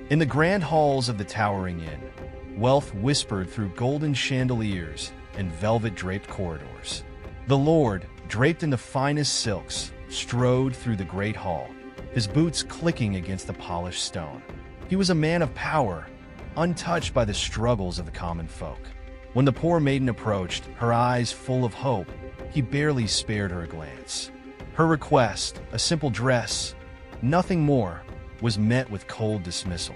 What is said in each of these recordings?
In the grand halls of the towering inn, wealth whispered through golden chandeliers and velvet-draped corridors. The lord, draped in the finest silks, strode through the great hall, his boots clicking against the polished stone. He was a man of power, untouched by the struggles of the common folk. When the poor maiden approached, her eyes full of hope, he barely spared her a glance. Her request, a simple dress, nothing more, was met with cold dismissal.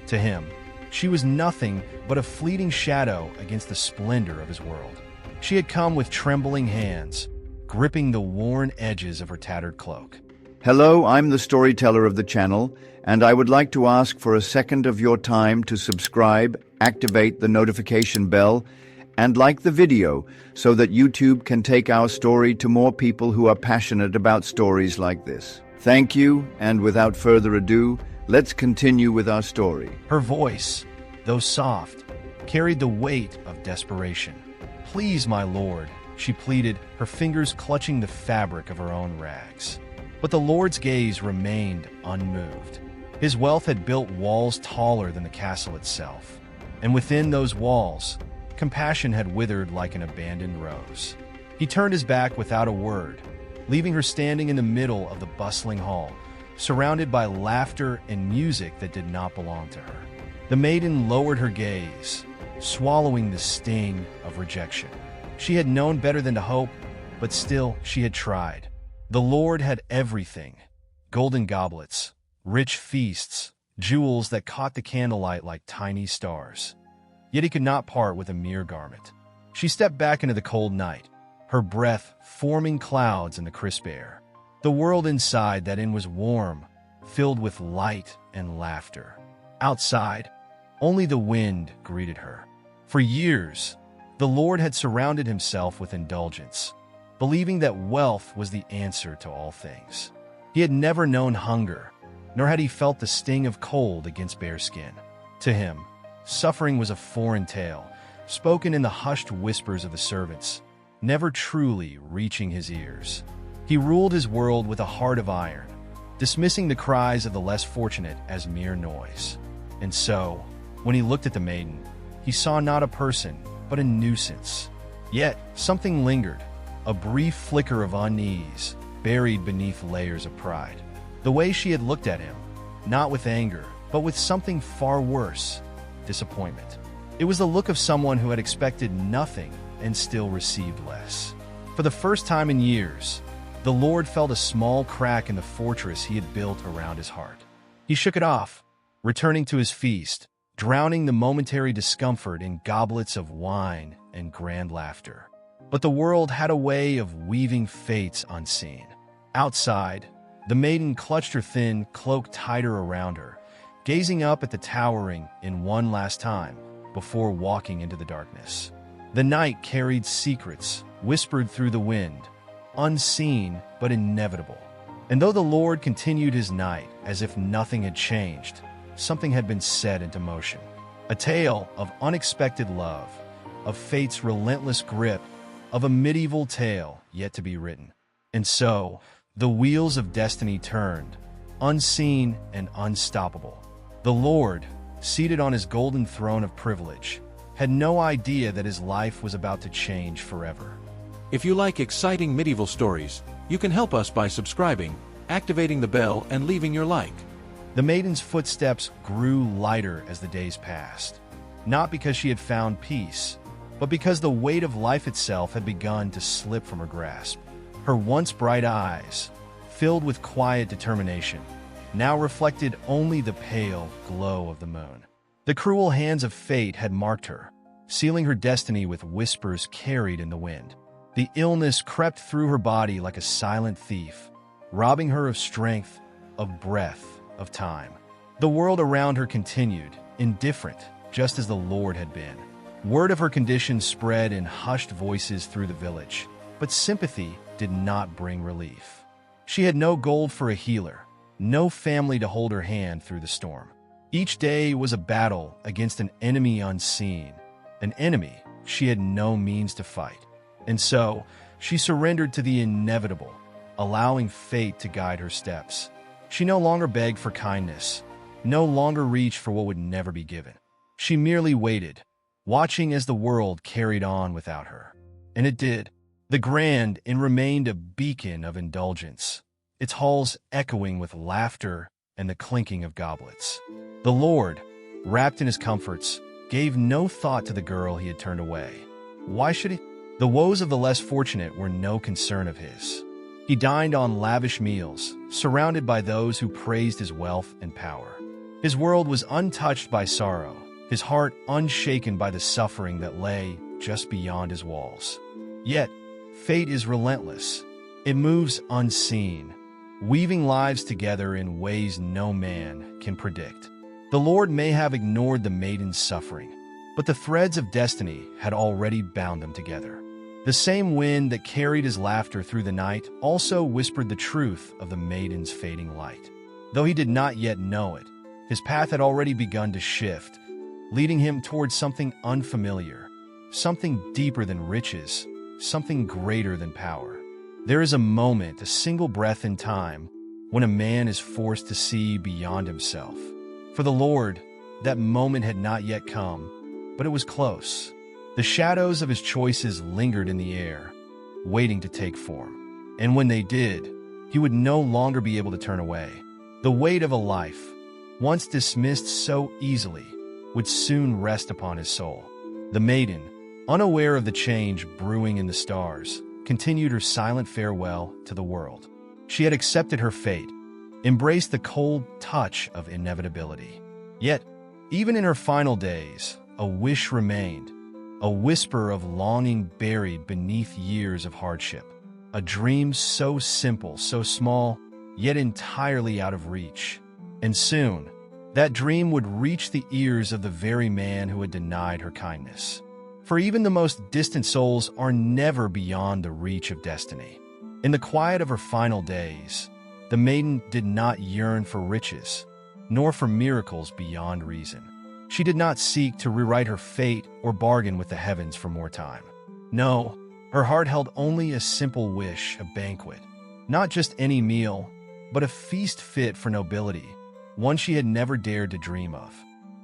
To him, she was nothing but a fleeting shadow against the splendor of his world. She had come with trembling hands, gripping the worn edges of her tattered cloak. Hello, I'm the storyteller of the channel, and I would like to ask for a second of your time to subscribe, activate the notification bell, and like the video so that YouTube can take our story to more people who are passionate about stories like this. Thank you, and without further ado, let's continue with our story. Her voice, though soft, carried the weight of desperation. "Please, my lord," she pleaded, her fingers clutching the fabric of her own rags. But the lord's gaze remained unmoved. His wealth had built walls taller than the castle itself, and within those walls, compassion had withered like an abandoned rose. He turned his back without a word, leaving her standing in the middle of the bustling hall, surrounded by laughter and music that did not belong to her. The maiden lowered her gaze, swallowing the sting of rejection. She had known better than to hope, but still she had tried. The lord had everything: golden goblets, rich feasts, jewels that caught the candlelight like tiny stars. Yet he could not part with a mere garment. She stepped back into the cold night, her breath forming clouds in the crisp air. The world inside that inn was warm, filled with light and laughter. Outside, only the wind greeted her. For years, the lord had surrounded himself with indulgence, believing that wealth was the answer to all things. He had never known hunger, nor had he felt the sting of cold against bare skin. To him, suffering was a foreign tale, spoken in the hushed whispers of the servants, never truly reaching his ears. He ruled his world with a heart of iron, dismissing the cries of the less fortunate as mere noise. And so, when he looked at the maiden, he saw not a person, but a nuisance. Yet, something lingered, a brief flicker of unease, buried beneath layers of pride. The way she had looked at him, not with anger, but with something far worse: disappointment. It was the look of someone who had expected nothing and still received less. For the first time in years, the lord felt a small crack in the fortress he had built around his heart. He shook it off, returning to his feast, drowning the momentary discomfort in goblets of wine and grand laughter. But the world had a way of weaving fates unseen. Outside, the maiden clutched her thin cloak tighter around her, gazing up at the towering inn one last time before walking into the darkness. The night carried secrets, whispered through the wind, unseen but inevitable. And though the lord continued his night as if nothing had changed, something had been set into motion. A tale of unexpected love, of fate's relentless grip, of a medieval tale yet to be written. And so, the wheels of destiny turned, unseen and unstoppable. The lord, seated on his golden throne of privilege, had no idea that his life was about to change forever. If you like exciting medieval stories, you can help us by subscribing, activating the bell, and leaving your like. The maiden's footsteps grew lighter as the days passed, not because she had found peace, but because the weight of life itself had begun to slip from her grasp. Her once bright eyes, filled with quiet determination, now reflected only the pale glow of the moon. The cruel hands of fate had marked her, sealing her destiny with whispers carried in the wind. The illness crept through her body like a silent thief, robbing her of strength, of breath, of time. The world around her continued, indifferent, just as the lord had been. Word of her condition spread in hushed voices through the village, but sympathy did not bring relief. She had no gold for a healer, no family to hold her hand through the storm. Each day was a battle against an enemy unseen, an enemy she had no means to fight. And so, she surrendered to the inevitable, allowing fate to guide her steps. She no longer begged for kindness, no longer reached for what would never be given. She merely waited, watching as the world carried on without her. And it did. The Grand Inn remained a beacon of indulgence, its halls echoing with laughter and the clinking of goblets. The Lord, wrapped in his comforts, gave no thought to the girl he had turned away. Why should he? The woes of the less fortunate were no concern of his. He dined on lavish meals, surrounded by those who praised his wealth and power. His world was untouched by sorrow, his heart unshaken by the suffering that lay just beyond his walls. Yet, fate is relentless. It moves unseen, weaving lives together in ways no man can predict. The Lord may have ignored the maiden's suffering, but the threads of destiny had already bound them together. The same wind that carried his laughter through the night also whispered the truth of the maiden's fading light. Though he did not yet know it, his path had already begun to shift, leading him towards something unfamiliar, something deeper than riches, something greater than power. There is a moment, a single breath in time, when a man is forced to see beyond himself. For the Lord, that moment had not yet come, but it was close. The shadows of his choices lingered in the air, waiting to take form. And when they did, he would no longer be able to turn away. The weight of a life, once dismissed so easily, would soon rest upon his soul. The maiden, unaware of the change brewing in the stars, continued her silent farewell to the world. She had accepted her fate, embraced the cold touch of inevitability. Yet, even in her final days, a wish remained, a whisper of longing buried beneath years of hardship, a dream so simple, so small, yet entirely out of reach. And soon, that dream would reach the ears of the very man who had denied her kindness. For even the most distant souls are never beyond the reach of destiny. In the quiet of her final days, the maiden did not yearn for riches, nor for miracles beyond reason. She did not seek to rewrite her fate or bargain with the heavens for more time. No, her heart held only a simple wish, a banquet. Not just any meal, but a feast fit for nobility, one she had never dared to dream of.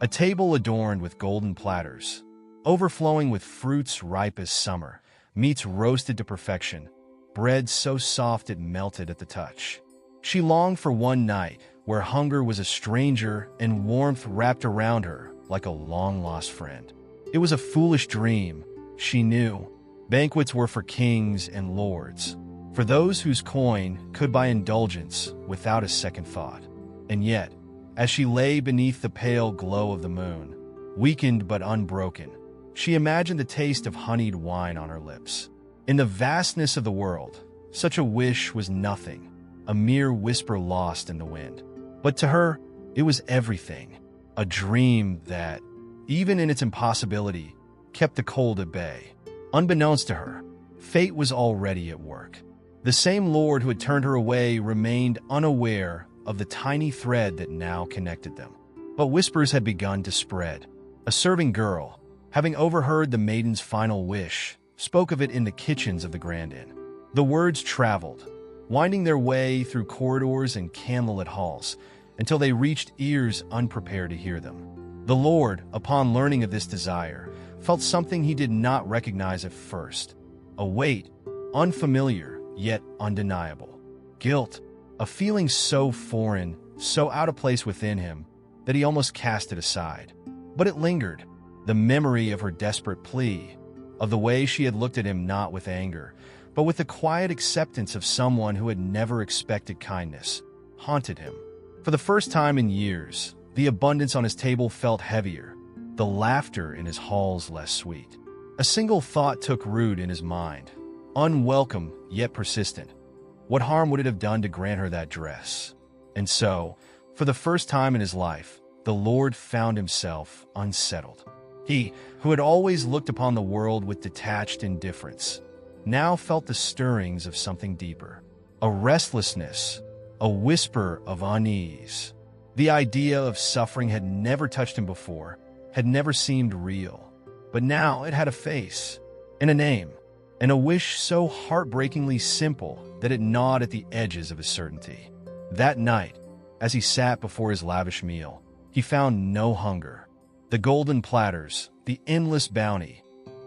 A table adorned with golden platters, overflowing with fruits ripe as summer, meats roasted to perfection, bread so soft it melted at the touch. She longed for one night where hunger was a stranger and warmth wrapped around her like a long-lost friend. It was a foolish dream, she knew. Banquets were for kings and lords, for those whose coin could buy indulgence without a second thought. And yet, as she lay beneath the pale glow of the moon, weakened but unbroken, she imagined the taste of honeyed wine on her lips. In the vastness of the world, such a wish was nothing, a mere whisper lost in the wind. But to her, it was everything, a dream that, even in its impossibility, kept the cold at bay. Unbeknownst to her, fate was already at work. The same Lord who had turned her away remained unaware of the tiny thread that now connected them. But whispers had begun to spread. A serving girl, having overheard the maiden's final wish, spoke of it in the kitchens of the Grand Inn. The words traveled, winding their way through corridors and candlelit halls, until they reached ears unprepared to hear them. The Lord, upon learning of this desire, felt something he did not recognize at first. A weight, unfamiliar, yet undeniable. Guilt, a feeling so foreign, so out of place within him, that he almost cast it aside. But it lingered. The memory of her desperate plea, of the way she had looked at him not with anger, but with the quiet acceptance of someone who had never expected kindness, haunted him. For the first time in years, the abundance on his table felt heavier, the laughter in his halls less sweet. A single thought took root in his mind, unwelcome yet persistent. What harm would it have done to grant her that dress? And so, for the first time in his life, the Lord found himself unsettled. He, who had always looked upon the world with detached indifference, now felt the stirrings of something deeper. A restlessness, a whisper of unease. The idea of suffering had never touched him before, had never seemed real. But now it had a face, and a name, and a wish so heartbreakingly simple that it gnawed at the edges of his certainty. That night, as he sat before his lavish meal, he found no hunger. The golden platters, the endless bounty,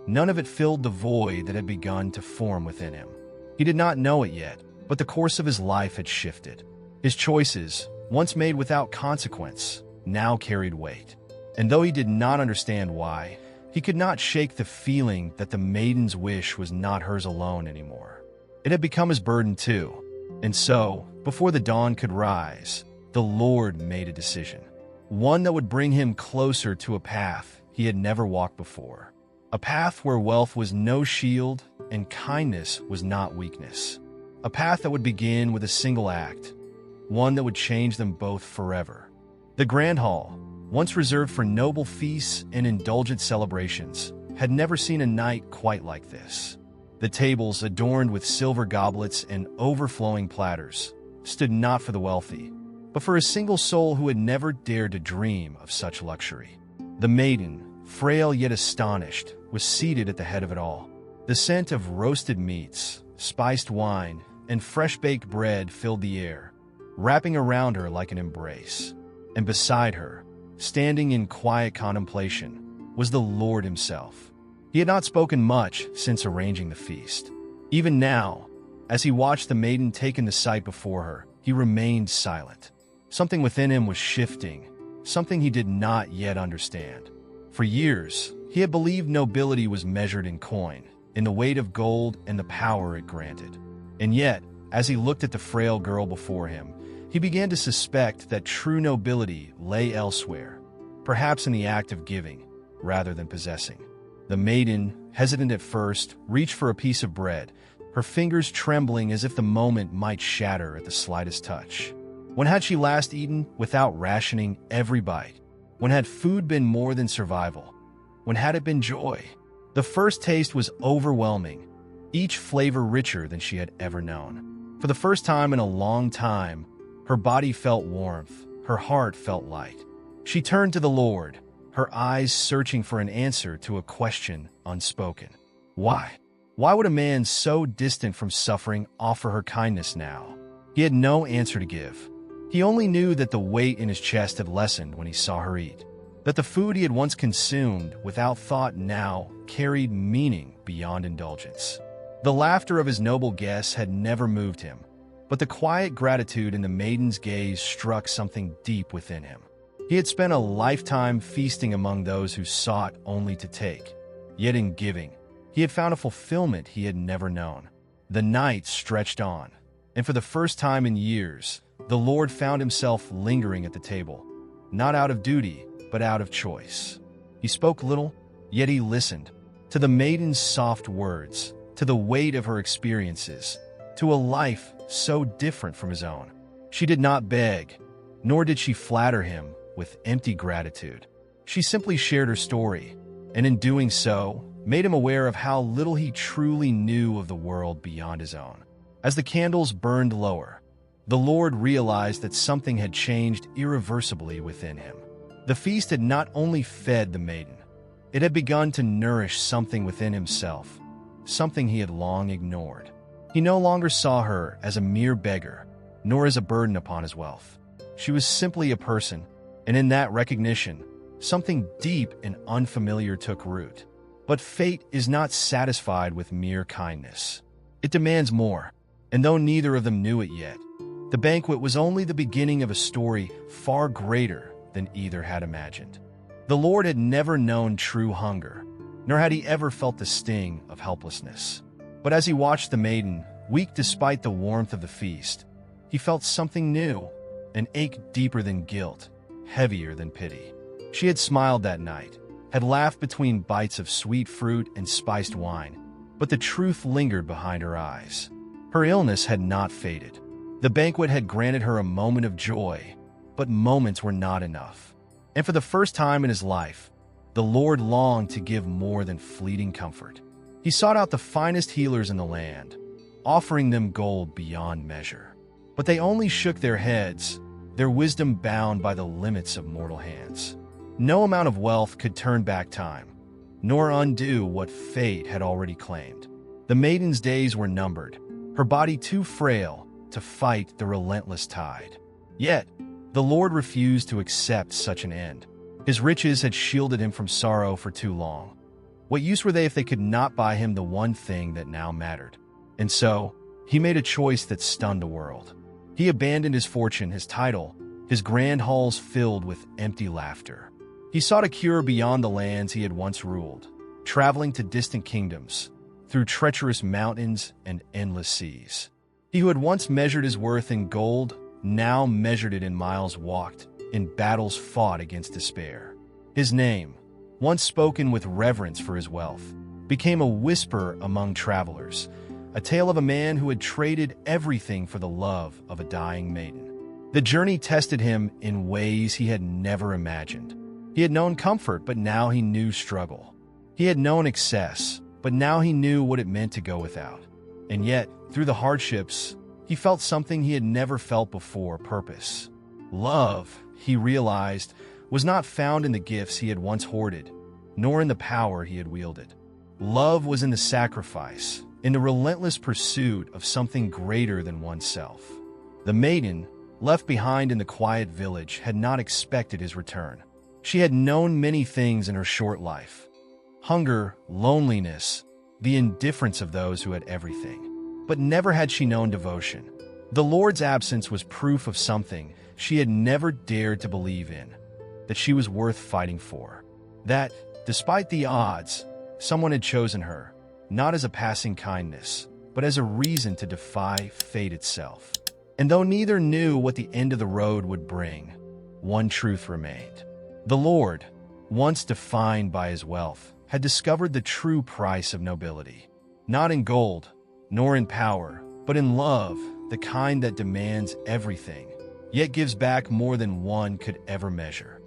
none of it filled the void that had begun to form within him. He did not know it yet, but the course of his life had shifted. His choices, once made without consequence, now carried weight. And though he did not understand why, he could not shake the feeling that the maiden's wish was not hers alone anymore. It had become his burden too. And so, before the dawn could rise, the Lord made a decision. One that would bring him closer to a path he had never walked before. A path where wealth was no shield and kindness was not weakness. A path that would begin with a single act, one that would change them both forever. The Grand Hall, once reserved for noble feasts and indulgent celebrations, had never seen a night quite like this. The tables, adorned with silver goblets and overflowing platters, stood not for the wealthy, but for a single soul who had never dared to dream of such luxury. The maiden, frail yet astonished, was seated at the head of it all. The scent of roasted meats, spiced wine, and fresh-baked bread filled the air, wrapping around her like an embrace. And beside her, standing in quiet contemplation, was the Lord himself. He had not spoken much since arranging the feast. Even now, as he watched the maiden take in the sight before her, he remained silent. Something within him was shifting, something he did not yet understand. For years, he had believed nobility was measured in coin, in the weight of gold and the power it granted. And yet, as he looked at the frail girl before him, he began to suspect that true nobility lay elsewhere, perhaps in the act of giving, rather than possessing. The maiden, hesitant at first, reached for a piece of bread, her fingers trembling as if the moment might shatter at the slightest touch. When had she last eaten without rationing every bite? When had food been more than survival? When had it been joy? The first taste was overwhelming, each flavor richer than she had ever known. For the first time in a long time, her body felt warmth, her heart felt light. She turned to the Lord, her eyes searching for an answer to a question unspoken. Why? Why would a man so distant from suffering offer her kindness now? He had no answer to give. He only knew that the weight in his chest had lessened when he saw her eat, that the food he had once consumed without thought now carried meaning beyond indulgence. The laughter of his noble guests had never moved him, but the quiet gratitude in the maiden's gaze struck something deep within him. He had spent a lifetime feasting among those who sought only to take. Yet in giving, he had found a fulfillment he had never known. The night stretched on, and for the first time in years, the Lord found himself lingering at the table, not out of duty, but out of choice. He spoke little, yet he listened, to the maiden's soft words, to the weight of her experiences, to a life so different from his own. She did not beg, nor did she flatter him with empty gratitude. She simply shared her story, and in doing so, made him aware of how little he truly knew of the world beyond his own. As the candles burned lower, the Lord realized that something had changed irreversibly within him. The feast had not only fed the maiden, it had begun to nourish something within himself, something he had long ignored. He no longer saw her as a mere beggar, nor as a burden upon his wealth. She was simply a person, and in that recognition, something deep and unfamiliar took root. But fate is not satisfied with mere kindness. It demands more, and though neither of them knew it yet, the banquet was only the beginning of a story far greater than either had imagined. The Lord had never known true hunger, nor had he ever felt the sting of helplessness. But as he watched the maiden, weak despite the warmth of the feast, he felt something new, an ache deeper than guilt, heavier than pity. She had smiled that night, had laughed between bites of sweet fruit and spiced wine, but the truth lingered behind her eyes. Her illness had not faded. The banquet had granted her a moment of joy, but moments were not enough. And for the first time in his life, the Lord longed to give more than fleeting comfort. He sought out the finest healers in the land, offering them gold beyond measure. But they only shook their heads, their wisdom bound by the limits of mortal hands. No amount of wealth could turn back time, nor undo what fate had already claimed. The maiden's days were numbered, her body too frail to fight the relentless tide. Yet, The Lord refused to accept such an end. His riches had shielded him from sorrow for too long. What use were they if they could not buy him the one thing that now mattered? And so, he made a choice that stunned the world. He abandoned his fortune, his title, his grand halls filled with empty laughter. He sought a cure beyond the lands he had once ruled, traveling to distant kingdoms, through treacherous mountains and endless seas. He who had once measured his worth in gold, now measured it in miles walked, in battles fought against despair. His name, once spoken with reverence for his wealth, became a whisper among travelers, a tale of a man who had traded everything for the love of a dying maiden. The journey tested him in ways he had never imagined. He had known comfort, but now he knew struggle. He had known excess, but now he knew what it meant to go without. And yet, through the hardships, he felt something he had never felt before: purpose. Love, he realized, was not found in the gifts he had once hoarded, nor in the power he had wielded. Love was in the sacrifice, in the relentless pursuit of something greater than oneself. The maiden, left behind in the quiet village, had not expected his return. She had known many things in her short life: hunger, loneliness, the indifference of those who had everything. But never had she known devotion. The Lord's absence was proof of something she had never dared to believe in: that she was worth fighting for. That, despite the odds, someone had chosen her, not as a passing kindness, but as a reason to defy fate itself. And though neither knew what the end of the road would bring, one truth remained. The Lord, once defined by his wealth, had discovered the true price of nobility. Not in gold, nor in power, but in love, the kind that demands everything, yet gives back more than one could ever measure.